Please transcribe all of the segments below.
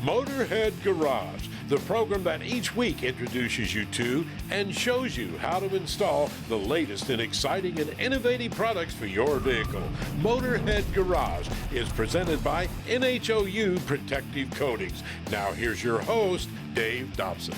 Motorhead Garage, the program that each week introduces you to and shows you how to install the latest and exciting and innovative products for your vehicle. Motorhead Garage is presented by NHOU Protective Coatings. Now here's your host, Dave Dobson.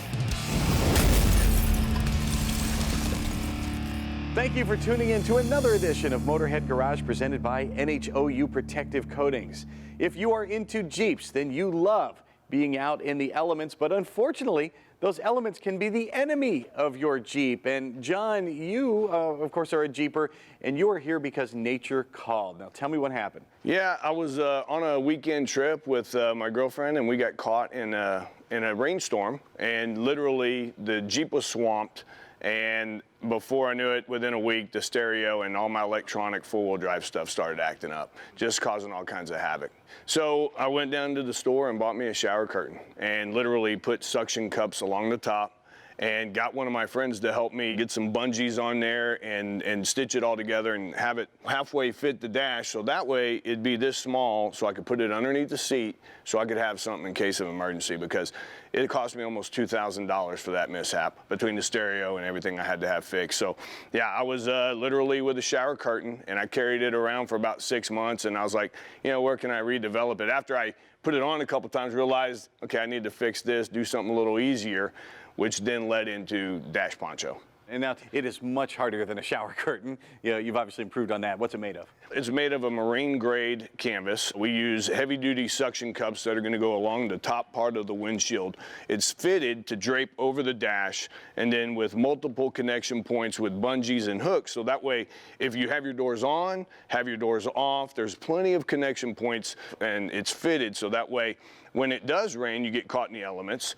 Thank you for tuning in to another edition of Motorhead Garage presented by NHOU Protective Coatings. If you are into Jeeps, then you love being out in the elements, but unfortunately, those elements can be the enemy of your Jeep. And John, you, of course, are a Jeeper, and you are here because nature called. Now, tell me what happened. Yeah, I was on a weekend trip with my girlfriend, and we got caught in a rainstorm, and literally the Jeep was swamped. And before I knew it, within a week, the stereo and all my electronic four-wheel drive stuff started acting up, just causing all kinds of havoc. So I went down to the store and bought me a shower curtain and literally put suction cups along the top and got one of my friends to help me get some bungees on there and stitch it all together and have it halfway fit the dash, so that way it'd be this small so I could put it underneath the seat so I could have something in case of emergency, because it cost me almost $2,000 for that mishap between the stereo and everything I had to have fixed. So yeah, I was literally with a shower curtain, and I carried it around for about 6 months, and I was like, you know, where can I redevelop it? After I put it on a couple times, realized, okay, I need to fix this, do something a little easier, which then led into Dash Poncho. And now it is much harder than a shower curtain. You know, you've obviously improved on that. What's it made of? It's made of a marine grade canvas. We use heavy duty suction cups that are going to go along the top part of the windshield. It's fitted to drape over the dash, and then with multiple connection points with bungees and hooks, so that way if you have your doors on, have your doors off, there's plenty of connection points, and it's fitted so that way when it does rain, you get caught in the elements,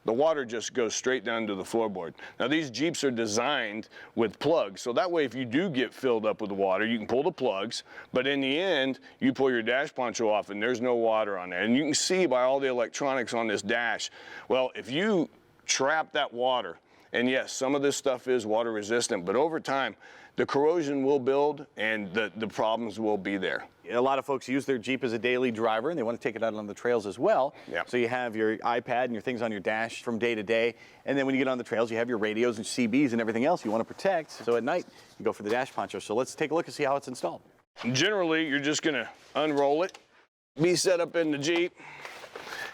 the water just goes straight down to the floorboard. Now these Jeeps are designed with plugs, so that way if you do get filled up with water, you can pull the plugs, but in the end, you pull your dash poncho off and there's no water on there. And you can see by all the electronics on this dash, well, if you trap that water, and yes, some of this stuff is water resistant, but over time, the corrosion will build and the problems will be there. A lot of folks use their Jeep as a daily driver, and they want to take it out on the trails as well. Yep. So you have your iPad and your things on your dash from day to day, and then when you get on the trails, you have your radios and CBs and everything else you want to protect. So at night, you go for the dash poncho. So let's take a look and see how it's installed. Generally, you're just going to unroll it, be set up in the Jeep,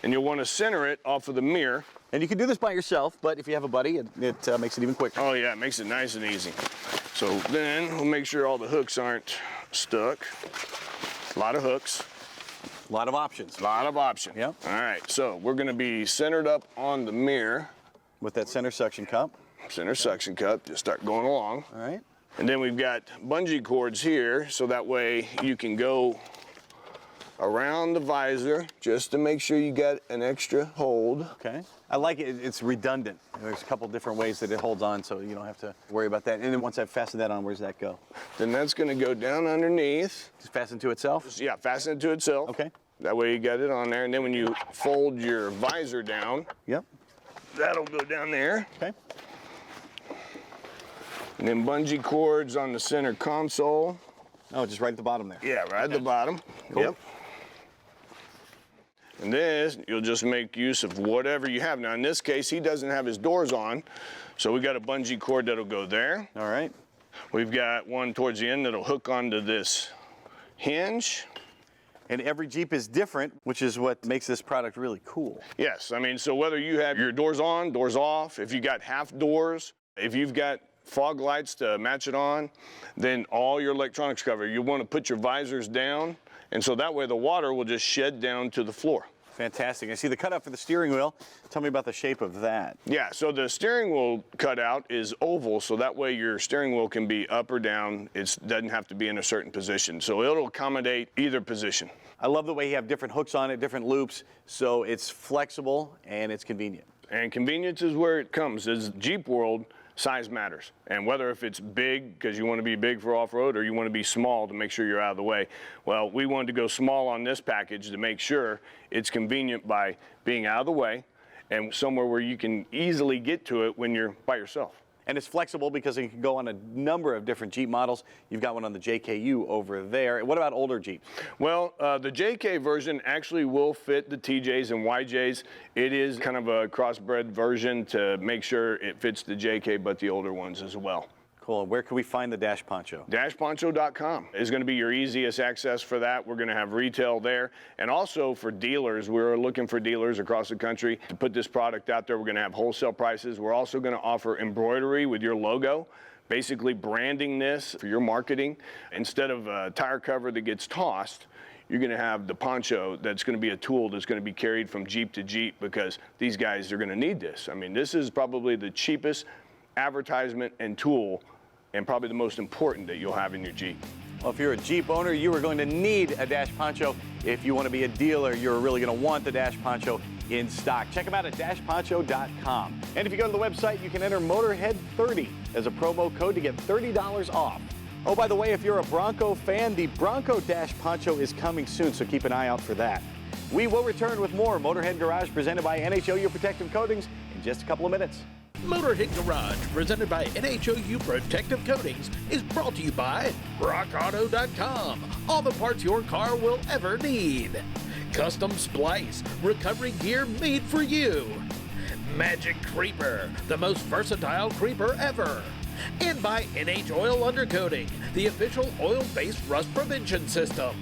and you'll want to center it off of the mirror. And you can do this by yourself, but if you have a buddy, it makes it even quicker. Oh yeah, it makes it nice and easy. So then we'll make sure all the hooks aren't stuck. A lot of hooks. A lot of options. A lot of options. Yep. All right, so we're going to be centered up on the mirror. With that center suction cup. Center suction cup, just start going along. All right. And then we've got bungee cords here, so that way you can go around the visor just to make sure you got an extra hold. Okay. I like it. It's redundant. There's a couple different ways that it holds on, so you don't have to worry about that. And then once I've fastened that on, where's that go? Then that's going to go down underneath. Just fasten to itself? Yeah, fasten it to itself. Okay. That way you got it on there. And then when you fold your visor down, Yep. that'll go down there. Okay. And then bungee cords on the center console. Oh, just right at the bottom there. Yeah, right at the bottom. Cool. Yep. And this, you'll just make use of whatever you have. Now, in this case, he doesn't have his doors on, so we got a bungee cord that'll go there. All right. We've got one towards the end that'll hook onto this hinge. And every Jeep is different, which is what makes this product really cool. Yes, I mean, so whether you have your doors on, doors off, if you got half doors, if you've got fog lights to match it on, then all your electronics covered. You want to put your visors down, and so that way the water will just shed down to the floor. Fantastic. I see the cutout for the steering wheel. Tell me about the shape of that. Yeah, so the steering wheel cutout is oval, so that way your steering wheel can be up or down. It doesn't have to be in a certain position, so it'll accommodate either position. I love the way you have different hooks on it, different loops, so it's flexible and it's convenient. And convenience is where it comes. As Jeep world, size matters. And whether if it's big, because you want to be big for off-road, or you want to be small to make sure you're out of the way. Well, we wanted to go small on this package to make sure it's convenient by being out of the way and somewhere where you can easily get to it when you're by yourself. And it's flexible because it can go on a number of different Jeep models. You've got one on the JKU over there. What about older Jeeps? Well, the JK version actually will fit the TJs and YJs. It is kind of a crossbred version to make sure it fits the JK, but the older ones as well. Cool. Where can we find the Dash Poncho? DashPoncho.com is going to be your easiest access for that. We're going to have retail there. And also for dealers, we're looking for dealers across the country to put this product out there. We're going to have wholesale prices. We're also going to offer embroidery with your logo, basically branding this for your marketing. Instead of a tire cover that gets tossed, you're going to have the poncho that's going to be a tool that's going to be carried from Jeep to Jeep, because these guys are going to need this. I mean, this is probably the cheapest advertisement and tool, and probably the most important that you'll have in your Jeep. Well, if you're a Jeep owner, you are going to need a Dash Poncho. If you want to be a dealer, you're really going to want the Dash Poncho in stock. Check them out at dashponcho.com. And if you go to the website, you can enter Motorhead30 as a promo code to get $30 off. Oh, by the way, if you're a Bronco fan, the Bronco Dash Poncho is coming soon, so keep an eye out for that. We will return with more Motorhead Garage presented by NHOU Protective Coatings in just a couple of minutes. Motorhead Garage, presented by NHOU Protective Coatings, is brought to you by RockAuto.com. All the parts your car will ever need. Custom Splice, recovery gear made for you. Magic Creeper, the most versatile creeper ever. And by Oil Undercoating, the official oil-based rust prevention system.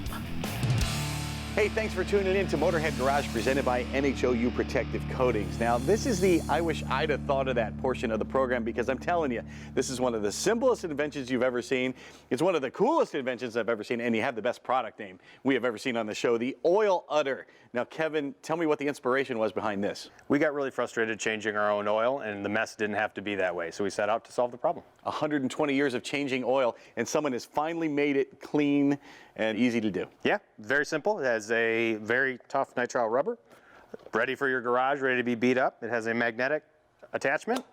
Hey, thanks for tuning in to Motorhead Garage presented by NHOU Protective Coatings. Now, this is the I wish I'd have thought of that portion of the program, because I'm telling you, this is one of the simplest inventions you've ever seen. It's one of the coolest inventions I've ever seen, and you have the best product name we have ever seen on the show, the Oil Udder. Now, Kevin, tell me what the inspiration was behind this. We got really frustrated changing our own oil, and the mess didn't have to be that way, so we set out to solve the problem. 120 years of changing oil, and someone has finally made it clean and easy to do. Yeah, very simple. It has a very tough nitrile rubber, ready for your garage, ready to be beat up. It has a magnetic attachment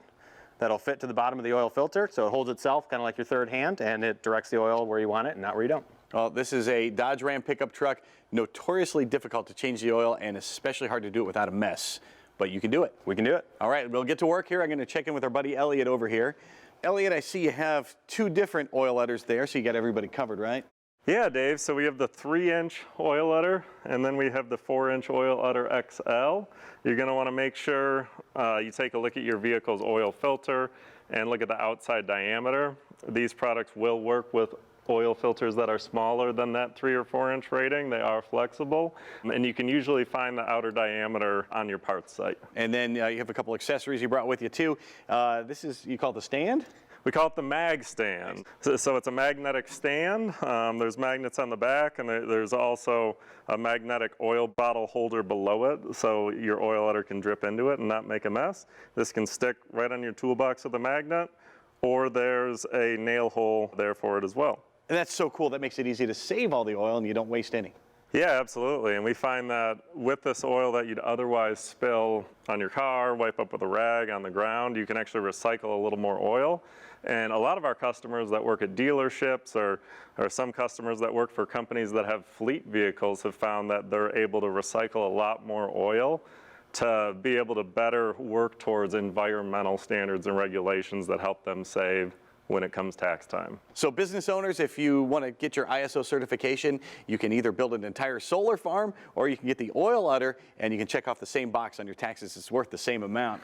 that'll fit to the bottom of the oil filter, so it holds itself kind of like your third hand, and it directs the oil where you want it and not where you don't. Well, this is a Dodge Ram pickup truck, notoriously difficult to change the oil and especially hard to do it without a mess. But you can do it. We can do it. All right, we'll get to work here. I'm going to check in with our buddy Elliot over here. Elliot, I see you have two different oil udders there, so you got everybody covered, right? Yeah, Dave, so we have the 3-inch oil udder, and then we have the 4-inch oil udder XL. You're going to want to make sure you take a look at your vehicle's oil filter and look at the outside diameter. These products will work with oil filters that are smaller than that 3 or 4-inch rating. They are flexible, and you can usually find the outer diameter on your parts site. And then you have a couple accessories you brought with you too. This is, you call it the stand? We call it the mag stand. So it's a magnetic stand. There's magnets on the back, and there's also a magnetic oil bottle holder below it, so your oil udder can drip into it and not make a mess. This can stick right on your toolbox with a magnet, or there's a nail hole there for it as well. And that's so cool. That makes it easy to save all the oil and you don't waste any. Yeah, absolutely. And we find that with this oil that you'd otherwise spill on your car, wipe up with a rag on the ground, you can actually recycle a little more oil. And a lot of our customers that work at dealerships or some customers that work for companies that have fleet vehicles have found that they're able to recycle a lot more oil to be able to better work towards environmental standards and regulations that help them save when it comes tax time. So business owners, if you want to get your ISO certification, you can either build an entire solar farm or you can get the oil udder and you can check off the same box on your taxes. It's worth the same amount.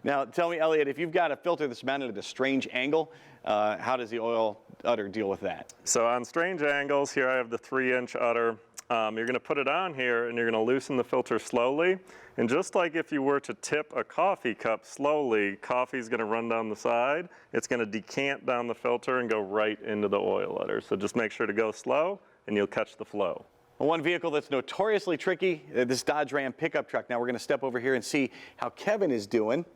Now tell me, Elliot, if you've got a filter that's mounted at a strange angle, how does the oil udder deal with that? So on strange angles, here I have the 3-inch udder. You're going to put it on here and you're going to loosen the filter slowly. And just like if you were to tip a coffee cup slowly, coffee's going to run down the side. It's going to decant down the filter and go right into the oil udder. So just make sure to go slow and you'll catch the flow. Well, one vehicle that's notoriously tricky, this Dodge Ram pickup truck. Now we're going to step over here and see how Kevin is doing.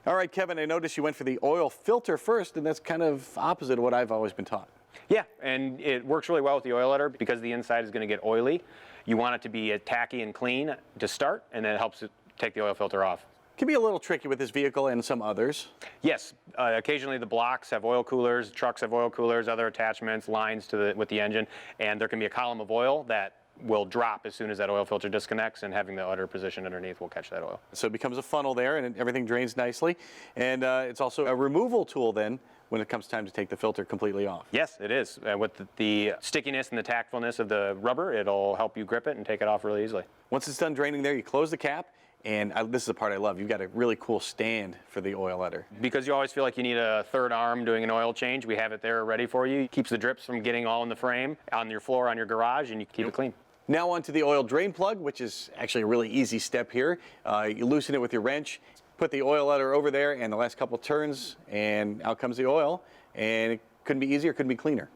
All right, Kevin, I noticed you went for the oil filter first, and that's kind of opposite of what I've always been taught. Yeah, and it works really well with the oil udder because the inside is going to get oily. You want it to be tacky and clean to start, and then it helps it take the oil filter off. Can be a little tricky with this vehicle and some others. Yes, occasionally the blocks have oil coolers, trucks have oil coolers, other attachments, lines to with the engine, and there can be a column of oil that will drop as soon as that oil filter disconnects, and having the udder position underneath will catch that oil. So it becomes a funnel there, and everything drains nicely. And it's also a removal tool then when it comes time to take the filter completely off. Yes, it is. With the stickiness and the tactfulness of the rubber, it'll help you grip it and take it off really easily. Once it's done draining there, you close the cap, and this is the part I love. You've got a really cool stand for the oil udder. Because you always feel like you need a third arm doing an oil change, we have it there ready for you. It keeps the drips from getting all in the frame, on your floor, on your garage, and you keep it clean. Now onto the oil drain plug, which is actually a really easy step here. You loosen it with your wrench, put the oil udder over there, and the last couple turns, and out comes the oil. And it couldn't be easier, couldn't be cleaner.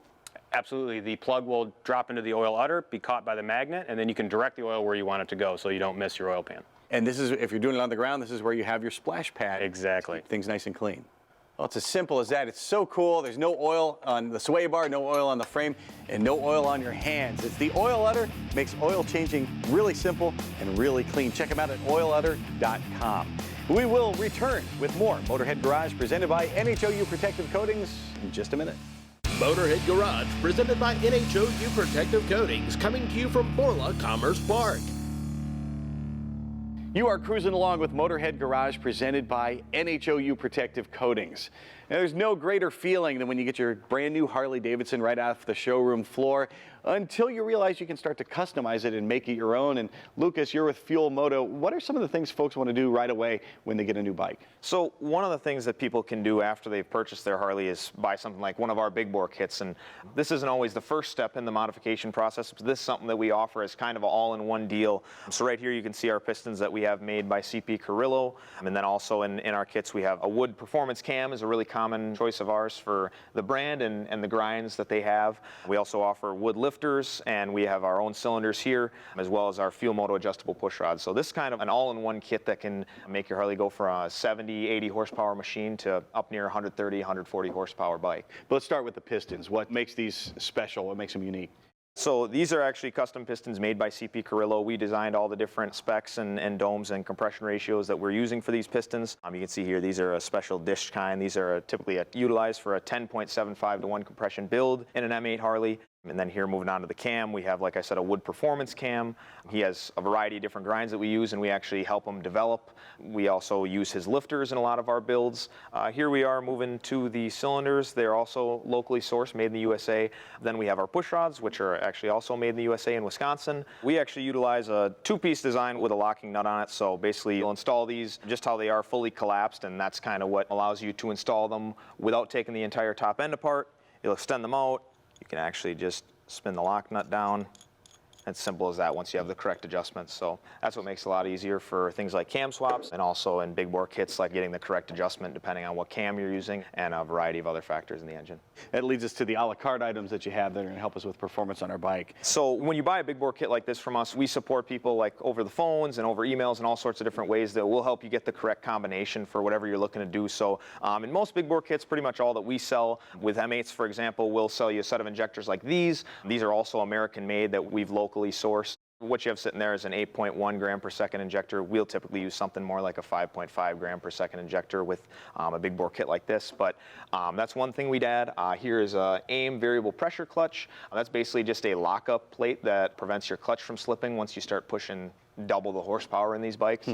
Absolutely. The plug will drop into the oil udder, be caught by the magnet, and then you can direct the oil where you want it to go so you don't miss your oil pan. And this is, if you're doing it on the ground, this is where you have your splash pad. Exactly. Keep things nice and clean. Well, it's as simple as that. It's so cool. There's no oil on the sway bar, no oil on the frame, and no oil on your hands. It's the Oil Udder. Makes oil changing really simple and really clean. Check them out at oiludder.com. We will return with more Motorhead Garage presented by NHOU Protective Coatings in just a minute. Motorhead Garage, presented by NHOU Protective Coatings, coming to you from Borla Commerce Park. You are cruising along with Motorhead Garage presented by NHOU Protective Coatings. Now, there's no greater feeling than when you get your brand new Harley Davidson right off the showroom floor until you realize you can start to customize it and make it your own. And Lucas, you're with Fuel Moto. What are some of the things folks want to do right away when they get a new bike? So one of the things that people can do after they've purchased their Harley is buy something like one of our big bore kits. And this isn't always the first step in the modification process. This is something that we offer as kind of an all-in-one deal. So right here you can see our pistons that we have made by CP Carrillo. And then also in our kits we have a wood performance cam is a really common choice of ours for the brand and the grinds that they have. We also offer wood lifters, and we have our own cylinders here, as well as our Fuel Moto adjustable push rods. So this is kind of an all-in-one kit that can make your Harley go from a 70, 80 horsepower machine to up near 130, 140 horsepower bike. But let's start with the pistons. What makes these special? What makes them unique? So these are actually custom pistons made by CP Carrillo. We designed all the different specs and domes and compression ratios that we're using for these pistons. You can see here these are a special dish kind. These are typically utilized for a 10.75 to 1 compression build in an M8 Harley. And then here, moving on to the cam, we have, like I said, a wood performance cam. He has a variety of different grinds that we use, and we actually help him develop. We also use his lifters in a lot of our builds. Here we are moving to the cylinders. They're also locally sourced, made in the USA. Then we have our push rods, which are actually also made in the USA in Wisconsin. We actually utilize a two-piece design with a locking nut on it. So basically, you'll install these just how they are, fully collapsed, and that's kind of what allows you to install them without taking the entire top end apart. You'll extend them out. You can actually just spin the lock nut down. It's simple as that once you have the correct adjustments. So that's what makes it a lot easier for things like cam swaps, and also in big bore kits like getting the correct adjustment depending on what cam you're using, and a variety of other factors in the engine. That leads us to the a la carte items that you have that are going to help us with performance on our bike. So when you buy a big bore kit like this from us, we support people like over the phones and over emails and all sorts of different ways that will help you get the correct combination for whatever you're looking to do. So in most big bore kits, pretty much all that we sell, with M8s for example, we'll sell you a set of injectors like these. These are also American made that we've locally sourced. What you have sitting there is an 8.1 gram per second injector. We'll typically use something more like a 5.5 gram per second injector with a big bore kit like this. But that's one thing we'd add. Here is a AIM variable pressure clutch. That's basically just a lockup plate that prevents your clutch from slipping once you start pushing double the horsepower in these bikes.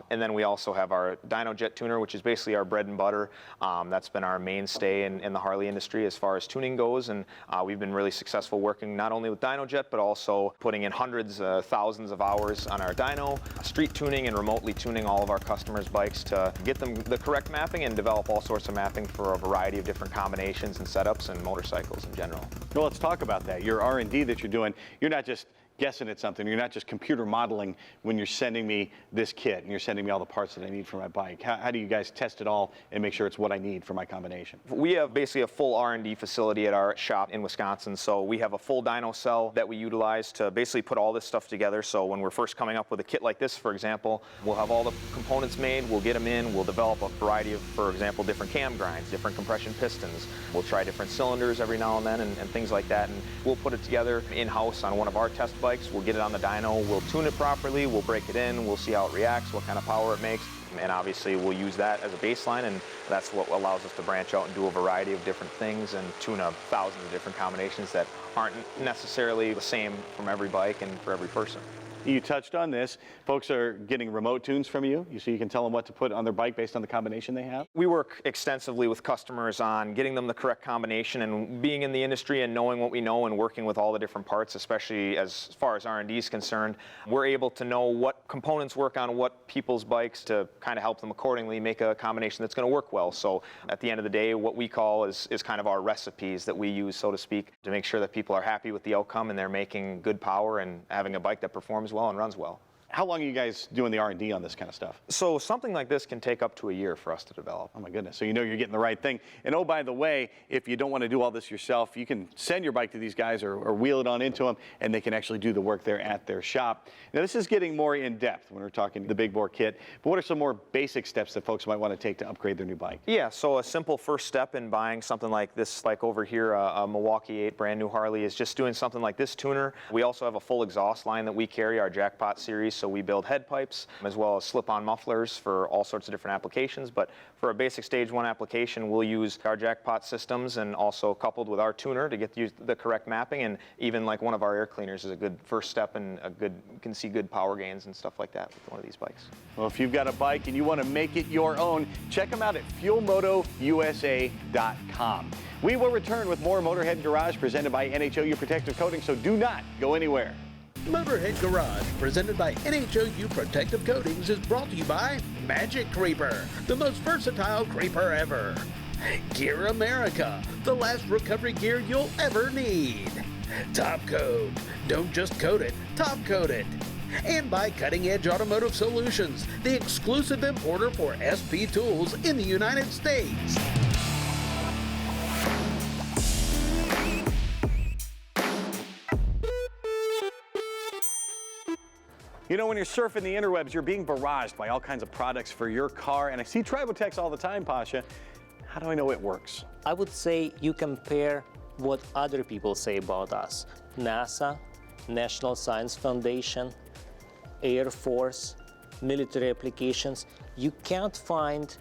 And then we also have our dyno jet tuner, which is basically our bread and butter. That's been our mainstay in the Harley industry as far as tuning goes, and we've been really successful working not only with dyno jet but also putting in hundreds, thousands of hours on our dyno, street tuning and remotely tuning all of our customers' bikes to get them the correct mapping and develop all sorts of mapping for a variety of different combinations and setups and motorcycles in general. Well, let's talk about that. Your R&D that you're doing, you're not just guessing at something. You're not just computer modeling when you're sending me this kit and you're sending me all the parts that I need for my bike. How do you guys test it all and make sure it's what I need for my combination? We have basically a full R&D facility at our shop in Wisconsin. So we have a full dyno cell that we utilize to basically put all this stuff together. So when we're first coming up with a kit like this, for example, we'll have all the components made, we'll get them in, we'll develop a variety of, for example, different cam grinds, different compression pistons. We'll try different cylinders every now and then and things like that. And we'll put it together in-house on one of our test bikes. We'll get it on the dyno, we'll tune it properly, we'll break it in, we'll see how it reacts, what kind of power it makes, and obviously we'll use that as a baseline, and that's what allows us to branch out and do a variety of different things and tune up thousands of different combinations that aren't necessarily the same from every bike and for every person. You touched on this. Folks are getting remote tunes from you, so you can tell them what to put on their bike based on the combination they have? We work extensively with customers on getting them the correct combination, and being in the industry and knowing what we know and working with all the different parts, especially as far as R&D is concerned, we're able to know what components work on what people's bikes to kind of help them accordingly make a combination that's going to work well. So at the end of the day, what we call is kind of our recipes that we use, so to speak, to make sure that people are happy with the outcome and they're making good power and having a bike that performs well and runs well. How long are you guys doing the R&D on this kind of stuff? So something like this can take up to a year for us to develop. Oh my goodness, so you know you're getting the right thing. And oh, by the way, if you don't want to do all this yourself, you can send your bike to these guys or wheel it on into them, and they can actually do the work there at their shop. Now this is getting more in depth when we're talking the big bore kit, but what are some more basic steps that folks might want to take to upgrade their new bike? Yeah, so a simple first step in buying something like this, like over here, a Milwaukee 8 brand new Harley, is just doing something like this tuner. We also have a full exhaust line that we carry, our Jackpot series, so we build head pipes as well as slip-on mufflers for all sorts of different applications. But for a basic stage 1 application, we'll use our Jackpot systems and also coupled with our tuner to get the correct mapping, and even like one of our air cleaners is a good first step, and you can see good power gains and stuff like that with one of these bikes. Well, if you've got a bike and you want to make it your own, check them out at fuelmotousa.com. We will return with more Motorhead Garage presented by NHOU Protective Coating, so do not go anywhere. Motorhead Garage, presented by NHOU Protective Coatings, is brought to you by Magic Creeper, the most versatile creeper ever. Gear America, the last recovery gear you'll ever need. Top Coat, don't just coat it, top coat it. And by Cutting Edge Automotive Solutions, the exclusive importer for SP tools in the United States. You know, when you're surfing the interwebs, you're being barraged by all kinds of products for your car, and I see Tribotex all the time, Pasha. How do I know it works? I would say you compare what other people say about us. NASA, National Science Foundation, Air Force, military applications. You can't find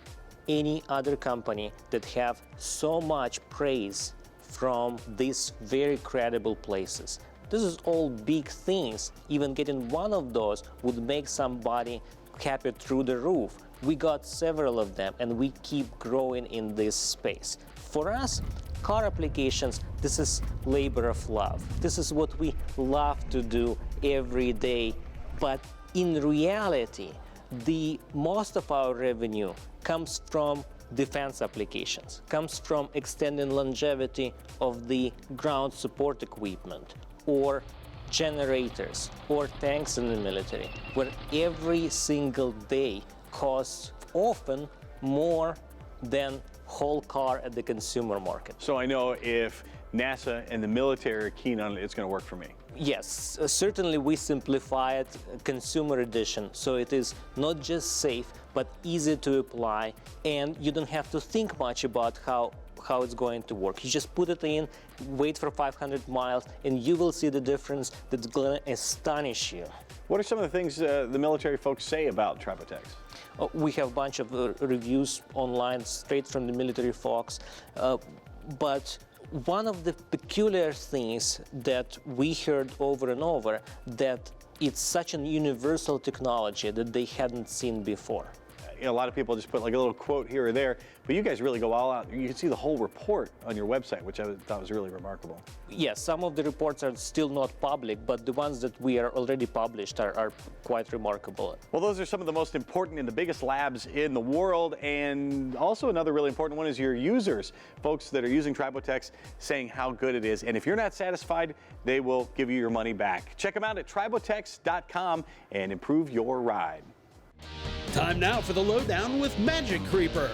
any other company that have so much praise from these very credible places. This is all big things. Even getting one of those would make somebody happy through the roof. We got several of them, and we keep growing in this space. For us, car applications, this is labor of love. This is what we love to do every day. But in reality, the most of our revenue comes from defense applications, comes from extending longevity of the ground support equipment, or generators, or tanks in the military, where every single day costs often more than whole car at the consumer market. So I know if NASA and the military are keen on it, it's going to work for me. Yes, certainly we simplify it, consumer edition, so it is not just safe, but easy to apply, and you don't have to think much about how it's going to work. You just put it in, wait for 500 miles, and you will see the difference that's going to astonish you. What are some of the things the military folks say about Tribotex? We have a bunch of reviews online straight from the military folks, but one of the peculiar things that we heard over and over, that it's such an universal technology that they hadn't seen before. A lot of people just put like a little quote here or there, but you guys really go all out. You can see the whole report on your website, which I thought was really remarkable. Yes, some of the reports are still not public, but the ones that we are already published are quite remarkable. Well, those are some of the most important and the biggest labs in the world, and also another really important one is your users, folks that are using Tribotex saying how good it is, and if you're not satisfied, they will give you your money back. Check them out at tribotex.com and improve your ride. Time now for the lowdown with Magic Creeper.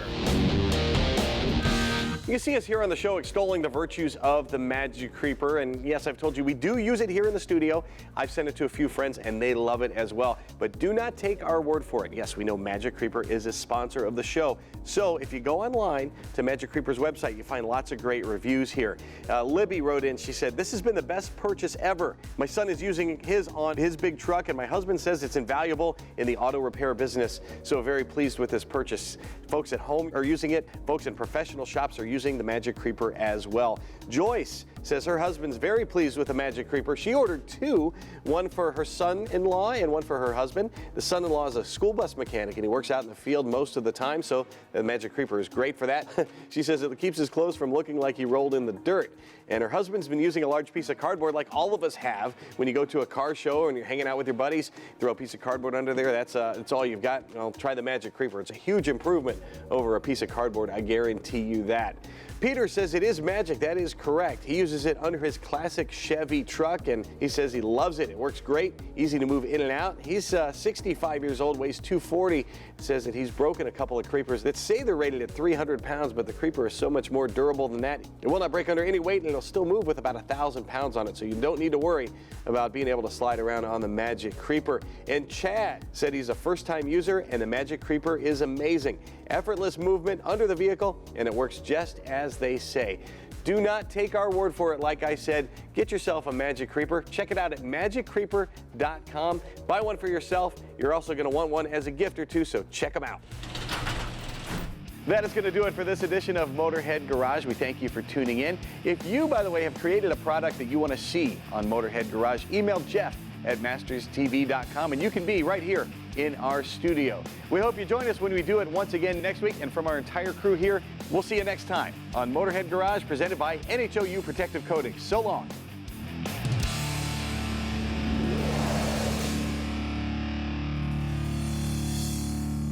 You can see us here on the show extolling the virtues of the Magic Creeper. And yes, I've told you we do use it here in the studio. I've sent it to a few friends and they love it as well. But do not take our word for it. Yes, we know Magic Creeper is a sponsor of the show. So if you go online to Magic Creeper's website, you find lots of great reviews here. Libby wrote in, she said, "This has been the best purchase ever. My son is using his on his big truck and my husband says it's invaluable in the auto repair business. So very pleased with this purchase. Folks at home are using it. Folks in professional shops are using the Magic Creeper as well." Joyce says her husband's very pleased with the Magic Creeper. She ordered two, one for her son-in-law and one for her husband. The son-in-law is a school bus mechanic and he works out in the field most of the time, so the Magic Creeper is great for that. She says it keeps his clothes from looking like he rolled in the dirt. And her husband's been using a large piece of cardboard like all of us have when you go to a car show and you're hanging out with your buddies, throw a piece of cardboard under there, that's all you've got. Well, try the Magic Creeper. It's a huge improvement over a piece of cardboard, I guarantee you that. Peter says it is magic. That is correct. He uses it under his classic Chevy truck and he says he loves it. It works great, easy to move in and out. He's 65 years old, weighs 240. Says that he's broken a couple of creepers that say they're rated at 300 pounds, but the creeper is so much more durable than that. It will not break under any weight and it'll still move with about 1,000 pounds on it, so you don't need to worry about being able to slide around on the Magic Creeper. And Chad said he's a first-time user and the Magic Creeper is amazing. Effortless movement under the vehicle and it works just as they say. Do not take our word for it. Like I said, get yourself a Magic Creeper. Check it out at magiccreeper.com. Buy one for yourself. You're also going to want one as a gift or two, so check them out. That is going to do it for this edition of Motorhead Garage. We thank you for tuning in. If you, by the way, have created a product that you want to see on Motorhead Garage, email Jeff at masterstv.com and you can be right here in our studio. We hope you join us when we do it once again next week. And from our entire crew here, we'll see you next time on Motorhead Garage, presented by NHOU Protective Coatings. So long.